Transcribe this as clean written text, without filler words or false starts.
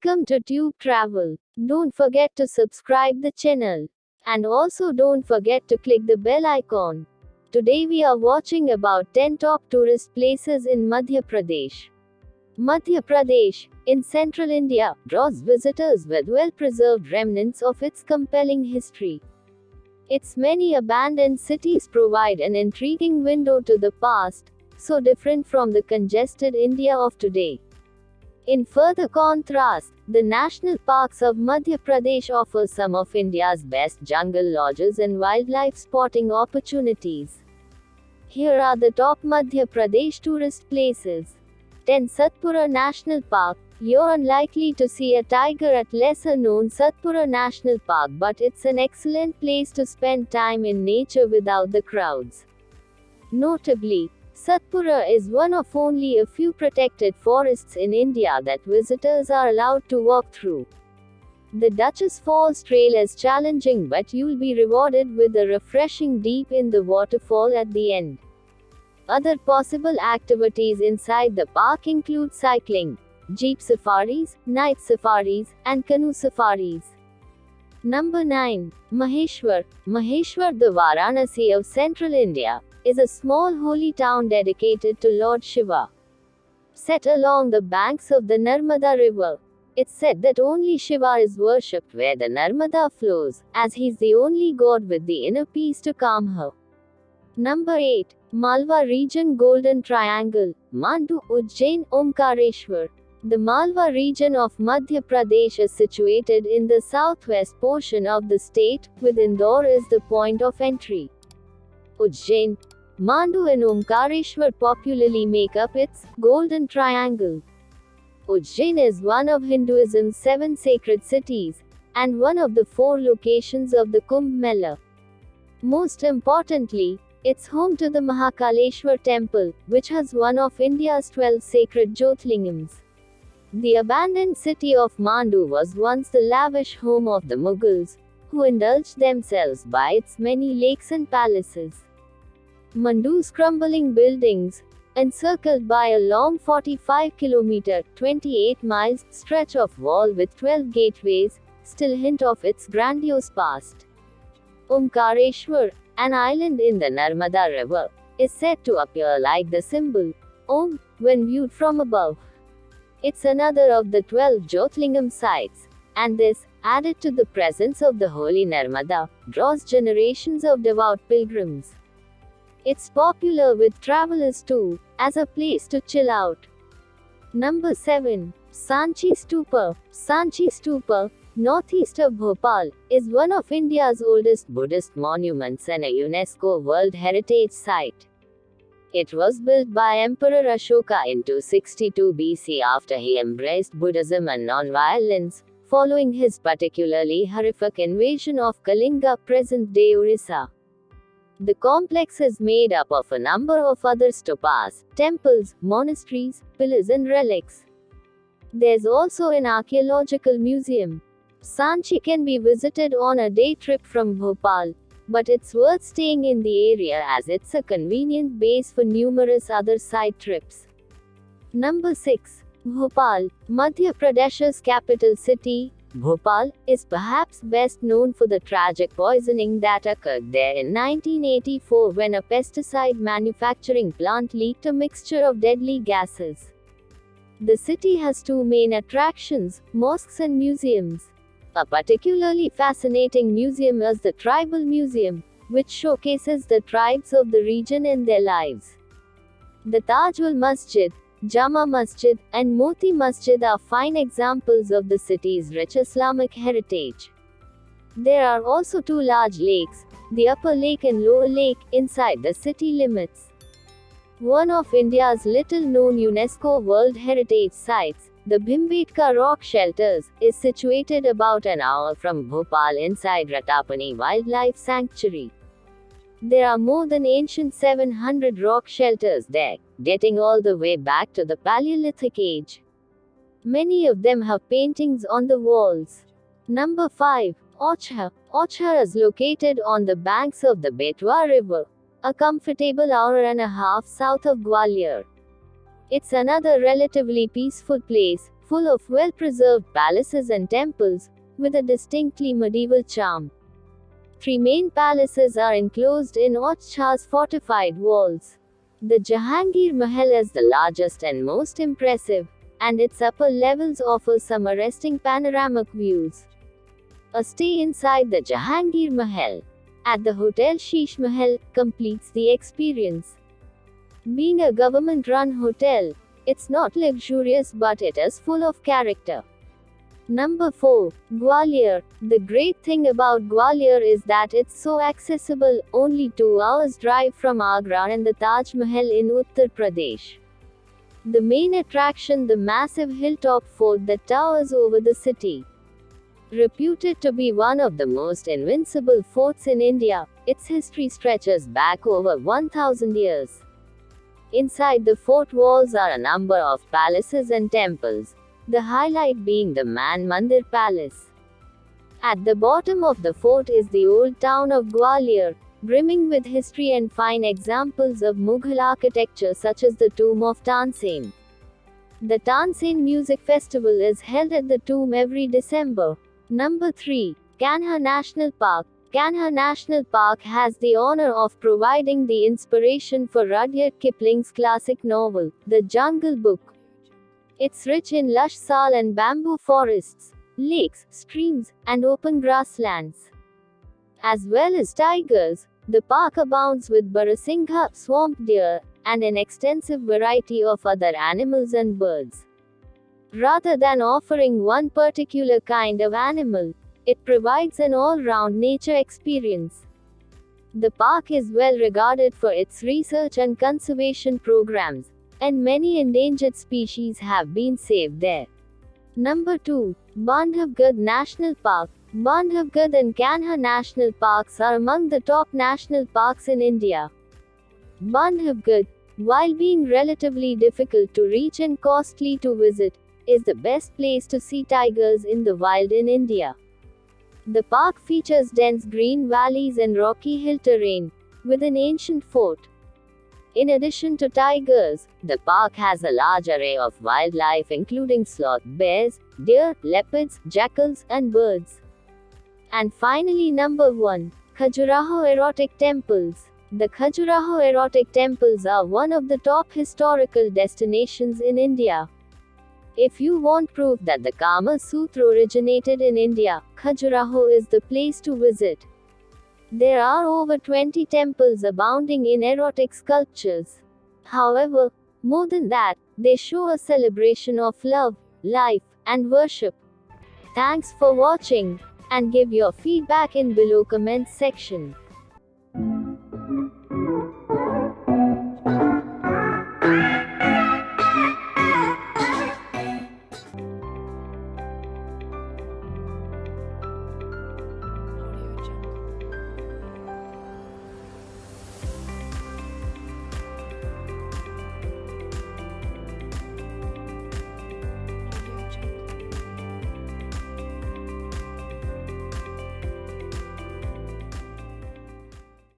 Welcome to Tube Travel. Don't forget to subscribe the channel. And also don't forget to click the bell icon. Today we are watching about 10 top tourist places in Madhya Pradesh. Madhya Pradesh, in central India, draws visitors with well-preserved remnants of its compelling history. Its many abandoned cities provide an intriguing window to the past, so different from the congested India of today. In further contrast, the national parks of Madhya Pradesh offer some of India's best jungle lodges and wildlife spotting opportunities. Here are the top Madhya Pradesh tourist places. 10. Satpura National Park. You're unlikely to see a tiger at lesser-known Satpura National Park, but it's an excellent place to spend time in nature without the crowds. Notably, Satpura is one of only a few protected forests in India that visitors are allowed to walk through. The Duchess Falls Trail is challenging, but you'll be rewarded with a refreshing dip in the waterfall at the end. Other possible activities inside the park include cycling, jeep safaris, night safaris, and canoe safaris. Number 9. Maheshwar. Maheshwar, the Varanasi of central India, is a small holy town dedicated to Lord Shiva. Set along the banks of the Narmada River, it's said that only Shiva is worshipped where the Narmada flows, as he's the only god with the inner peace to calm her. Number 8. Malwa Region Golden Triangle, Mandu, Ujjain, Omkareshwar. The Malwa region of Madhya Pradesh is situated in the southwest portion of the state, with Indore as the point of entry. Ujjain, Mandu and Omkareshwar popularly make up its Golden Triangle. Ujjain is one of Hinduism's 7 sacred cities, and one of the 4 locations of the Kumbh Mela. Most importantly, it's home to the Mahakaleshwar temple, which has one of India's 12 sacred Jyotirlingams. The abandoned city of Mandu was once the lavish home of the Mughals, who indulged themselves by its many lakes and palaces. Mandu's crumbling buildings, encircled by a long 45-kilometer (28 miles) stretch of wall with 12 gateways, still hint of its grandiose past. Omkareshwar, an island in the Narmada River, is said to appear like the symbol Om when viewed from above. It's another of the 12 Jyotirlingam sites, and this, added to the presence of the holy Narmada, draws generations of devout pilgrims. It's popular with travelers too, as a place to chill out. Number 7. Sanchi Stupa. Sanchi Stupa, northeast of Bhopal, is one of India's oldest Buddhist monuments and a UNESCO World Heritage Site. It was built by Emperor Ashoka in 262 BC after he embraced Buddhism and non-violence, following his particularly horrific invasion of Kalinga, present-day Orissa. The complex is made up of a number of other stupas, temples, monasteries, pillars and relics. There's also an archaeological museum. Sanchi can be visited on a day trip from Bhopal, but it's worth staying in the area as it's a convenient base for numerous other side trips. Number 6. Bhopal. Madhya Pradesh's capital city, Bhopal, is perhaps best known for the tragic poisoning that occurred there in 1984 when a pesticide manufacturing plant leaked a mixture of deadly gases. The city has 2 main attractions, mosques and museums. A particularly fascinating museum is the Tribal Museum, which showcases the tribes of the region and their lives. The Tajul Masjid, Jama Masjid, and Moti Masjid are fine examples of the city's rich Islamic heritage. There are also 2 large lakes, the Upper Lake and Lower Lake, inside the city limits. One of India's little-known UNESCO World Heritage Sites, the Bhimbetka Rock Shelters, is situated about an hour from Bhopal inside Ratapani Wildlife Sanctuary. There are more than ancient 700 rock shelters there, dating all the way back to the Paleolithic age. Many of them have paintings on the walls. Number 5. Ocha. Ocha is located on the banks of the Betwa River, a comfortable hour and a half south of Gwalior. It's another relatively peaceful place, full of well-preserved palaces and temples, with a distinctly medieval charm. Three main palaces are enclosed in Ochcha's fortified walls. The Jahangir Mahal is the largest and most impressive, and its upper levels offer some arresting panoramic views. A stay inside the Jahangir Mahal at the Hotel Sheesh Mahal completes the experience. Being a government-run hotel, it's not luxurious but it is full of character. Number 4. Gwalior. The great thing about Gwalior is that it's so accessible, only 2 hours drive from Agra and the Taj Mahal in Uttar Pradesh. The main attraction, the massive hilltop fort that towers over the city. Reputed to be one of the most invincible forts in India, its history stretches back over 1000 years. Inside the fort walls are a number of palaces and temples, the highlight being the Man Mandir Palace. At the bottom of the fort is the old town of Gwalior, brimming with history and fine examples of Mughal architecture such as the tomb of Tansen. The Tansen Music Festival is held at the tomb every December. Number 3. Kanha National Park. Kanha National Park has the honor of providing the inspiration for Rudyard Kipling's classic novel, The Jungle Book. It's rich in lush sal and bamboo forests, lakes, streams, and open grasslands. As well as tigers, the park abounds with Barasingha, swamp deer, and an extensive variety of other animals and birds. Rather than offering one particular kind of animal, it provides an all-round nature experience. The park is well regarded for its research and conservation programs, and many endangered species have been saved there. Number 2. Bandhavgarh National Park. Bandhavgarh and Kanha National Parks are among the top national parks in India. Bandhavgarh, while being relatively difficult to reach and costly to visit, is the best place to see tigers in the wild in India. The park features dense green valleys and rocky hill terrain, with an ancient fort. In addition to tigers, the park has a large array of wildlife including sloth bears, deer, leopards, jackals, and birds. And finally, number 1. Khajuraho Erotic Temples. The Khajuraho Erotic Temples are one of the top historical destinations in India. If you want proof that the Kama Sutra originated in India, Khajuraho is the place to visit. There are over 20 temples abounding in erotic sculptures. However, more than that, they show a celebration of love, life, and worship. Thanks for watching, and give your feedback in below comments section.